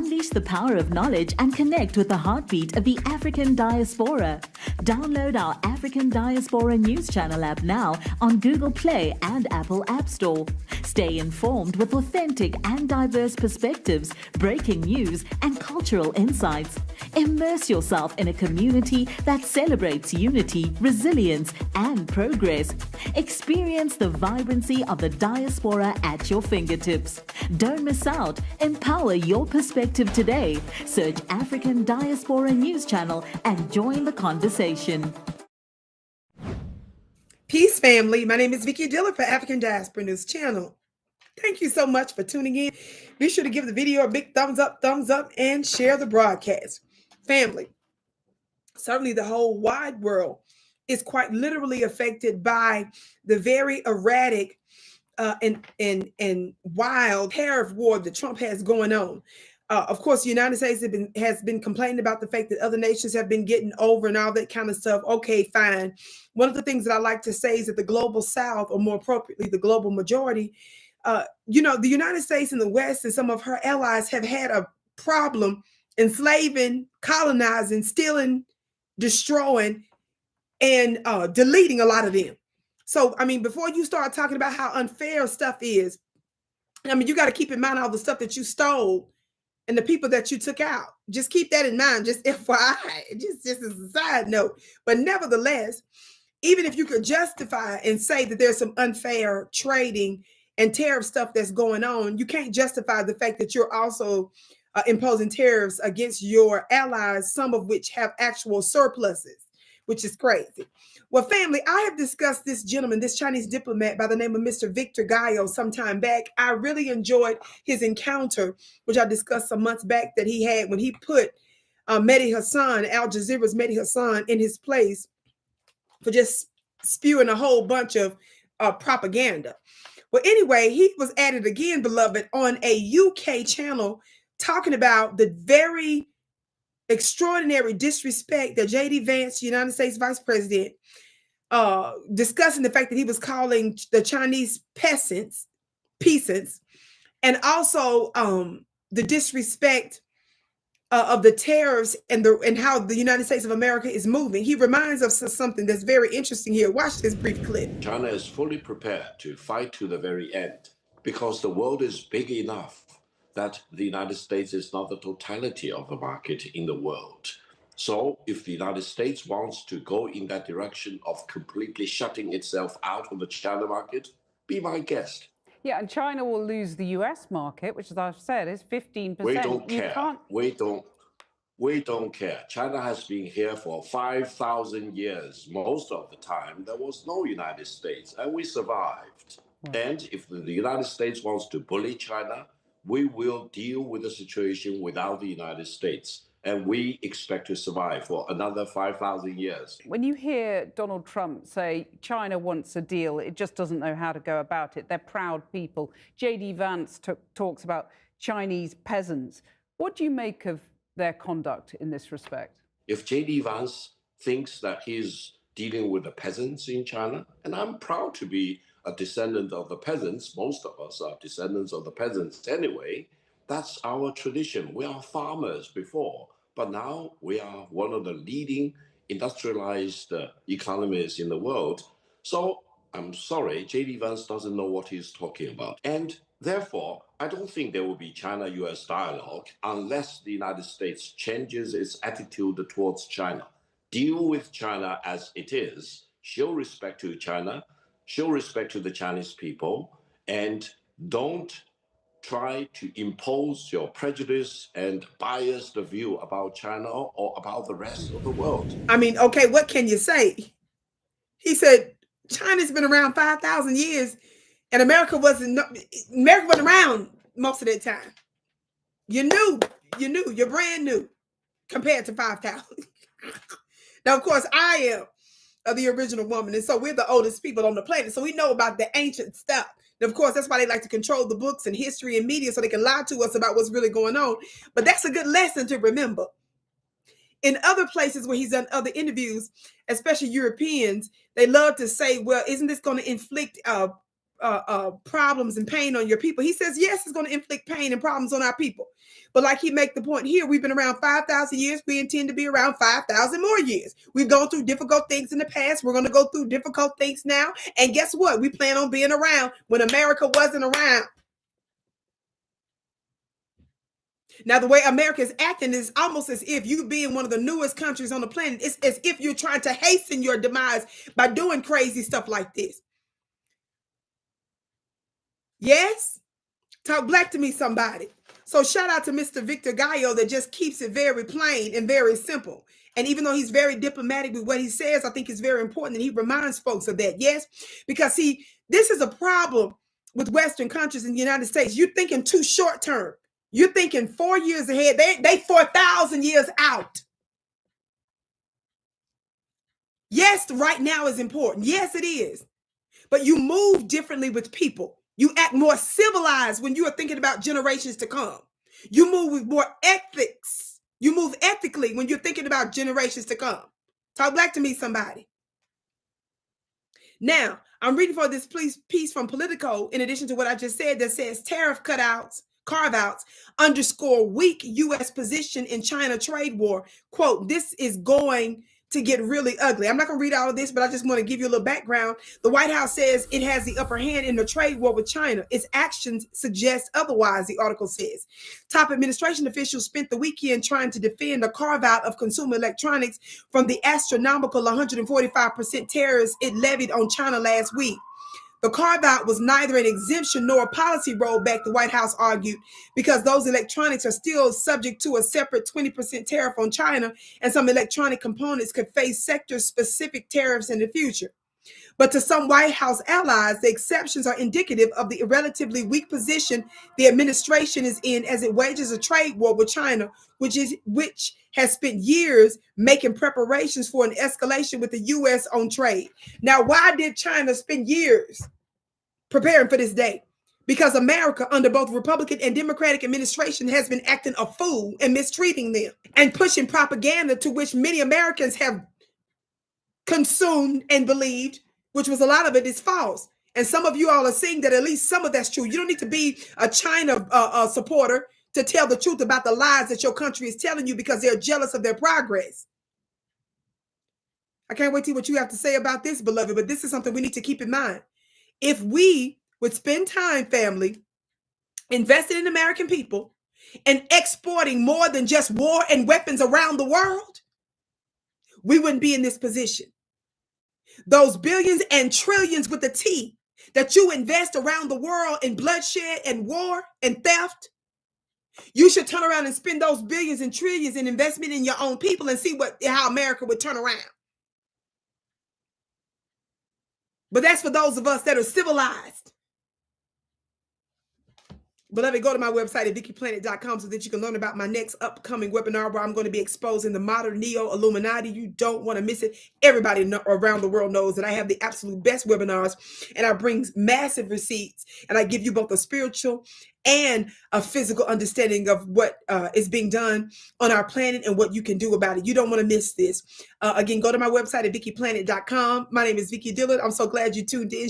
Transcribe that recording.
Unleash the power of knowledge and connect with the heartbeat of the African Diaspora. Download our African Diaspora News Channel app now on Google Play and Apple App Store. Stay informed with authentic and diverse perspectives, breaking news, and cultural insights. Immerse yourself in a community that celebrates unity, resilience, and progress. Experience the vibrancy of the diaspora at your fingertips. Don't miss out. Empower your perspective today. Search African Diaspora News Channel and join the conversation. Peace, family. My name is Vicki Dillard for African Diaspora News Channel. Thank you so much for tuning in. Be sure to give the video a big thumbs up, and share the broadcast. Family, certainly the whole wide world is quite literally affected by the very erratic and wild tariff war that Trump has going on. Of course, the United States has been complaining about the fact that other nations have been getting over and all that kind of stuff. Okay, fine. One of the things that I like to say is that the global South, or more appropriately, the global majority, the United States and the West and some of her allies have had a problem enslaving, colonizing, stealing, destroying, and deleting a lot of them. So, I mean, before you start talking about how unfair stuff is, I mean, you got to keep in mind all the stuff that you stole and the people that you took out. Just keep that in mind, just FYI, just as a side note. But nevertheless, even if you could justify and say that there's some unfair trading and tariff stuff that's going on, you can't justify the fact that you're also imposing tariffs against your allies, some of which have actual surpluses, which is crazy. Well, family, I have discussed this gentleman, this Chinese diplomat by the name of Mr. Victor Gao some time back. I really enjoyed his encounter, which I discussed some months back, that he had when he put Mehdi Hassan, Al Jazeera's Mehdi Hassan, in his place for just spewing a whole bunch of propaganda. Well, anyway, he was at it again, beloved, on a UK channel, talking about the very extraordinary disrespect that J.D. Vance, United States Vice President, discussing the fact that he was calling the Chinese peasants, and also the disrespect of the tariffs and how the United States of America is moving. He reminds us of something that's very interesting here. Watch this brief clip. China is fully prepared to fight to the very end because the world is big enough that the United States is not the totality of the market in the world. So if the United States wants to go in that direction of completely shutting itself out of the China market, be my guest. Yeah, and China will lose the US market, which, as I've said, is 15%. We don't care. We don't care. China has been here for 5,000 years. Most of the time, there was no United States, and we survived. Right. And if the United States wants to bully China, we will deal with the situation without the United States. And we expect to survive for another 5,000 years. When you hear Donald Trump say China wants a deal, it just doesn't know how to go about it. They're proud people. J.D. Vance talks about Chinese peasants. What do you make of their conduct in this respect? If J.D. Vance thinks that he's dealing with the peasants in China, and I'm proud to be a descendant of the peasants, most of us are descendants of the peasants anyway, that's our tradition. We are farmers before, but now we are one of the leading industrialized economies in the world. So I'm sorry, J.D. Vance doesn't know what he's talking about. And therefore, I don't think there will be China-US dialogue unless the United States changes its attitude towards China. Deal with China as it is, show respect to China, show respect to the Chinese people, and don't try to impose your prejudice and biased view about China or about the rest of the world. I mean, okay, what can you say? He said, China's been around 5,000 years and America wasn't around most of that time. You're brand new compared to 5,000. Now, of course, I am the original woman, and so we're the oldest people on the planet, so we know about the ancient stuff. And of course, that's why they like to control the books and history and media so they can lie to us about what's really going on. But that's a good lesson to remember. In other places where he's done other interviews, especially Europeans, they love to say, well, isn't this going to inflict problems and pain on your people. He says, yes, it's going to inflict pain and problems on our people. But like he make the point here, we've been around 5,000 years. We intend to be around 5,000 more years. We've gone through difficult things in the past. We're going to go through difficult things now. And guess what? We plan on being around when America wasn't around. Now, the way America is acting is almost as if you being one of the newest countries on the planet. It's as if you're trying to hasten your demise by doing crazy stuff like this. Yes? Talk black to me, somebody. So shout out to Mr. Victor Gao that just keeps it very plain and very simple. And even though he's very diplomatic with what he says, I think it's very important that he reminds folks of that. Yes? Because see, this is a problem with Western countries in the United States. You're thinking too short term. You're thinking 4 years ahead. They 4,000 years out. Yes, right now is important. Yes, it is. But you move differently with people. You act more civilized when you are thinking about generations to come. You move with more ethics. You move ethically when you're thinking about generations to come. Talk black to me, somebody. Now, I'm reading for this piece from Politico, in addition to what I just said, that says tariff carve-outs underscore weak U.S. position in China trade war. Quote, this is going to get really ugly. I'm not going to read all of this, but I just want to give you a little background. The White House says it has the upper hand in the trade war with China. Its actions suggest otherwise, the article says. Top administration officials spent the weekend trying to defend a carve-out of consumer electronics from the astronomical 145% tariffs it levied on China last week. The carve-out was neither an exemption nor a policy rollback, the White House argued, because those electronics are still subject to a separate 20% tariff on China, and some electronic components could face sector-specific tariffs in the future. But to some White House allies, the exceptions are indicative of the relatively weak position the administration is in as it wages a trade war with China, which has spent years making preparations for an escalation with the U.S. on trade. Now, why did China spend years preparing for this day? Because America, under both Republican and Democratic administration, has been acting a fool and mistreating them and pushing propaganda to which many Americans have consumed and believed, which was a lot of it is false. And some of you all are seeing that at least some of that's true. You don't need to be a China supporter to tell the truth about the lies that your country is telling you because they're jealous of their progress. I can't wait to see what you have to say about this, beloved, but this is something we need to keep in mind. If we would spend time, family, invested in American people and exporting more than just war and weapons around the world, we wouldn't be in this position. Those billions and trillions with the T that you invest around the world in bloodshed and war and theft, you should turn around and spend those billions and trillions in investment in your own people and see how America would turn around. But that's for those of us that are civilized. Beloved, go to my website at VickiPlanet.com so that you can learn about my next upcoming webinar where I'm going to be exposing the modern neo-Illuminati. You don't want to miss it. Everybody around the world knows that I have the absolute best webinars, and I bring massive receipts, and I give you both a spiritual and a physical understanding of what is being done on our planet and what you can do about it. You don't want to miss this. Again, go to my website at VickiPlanet.com. My name is Vicki Dillard. I'm so glad you tuned in.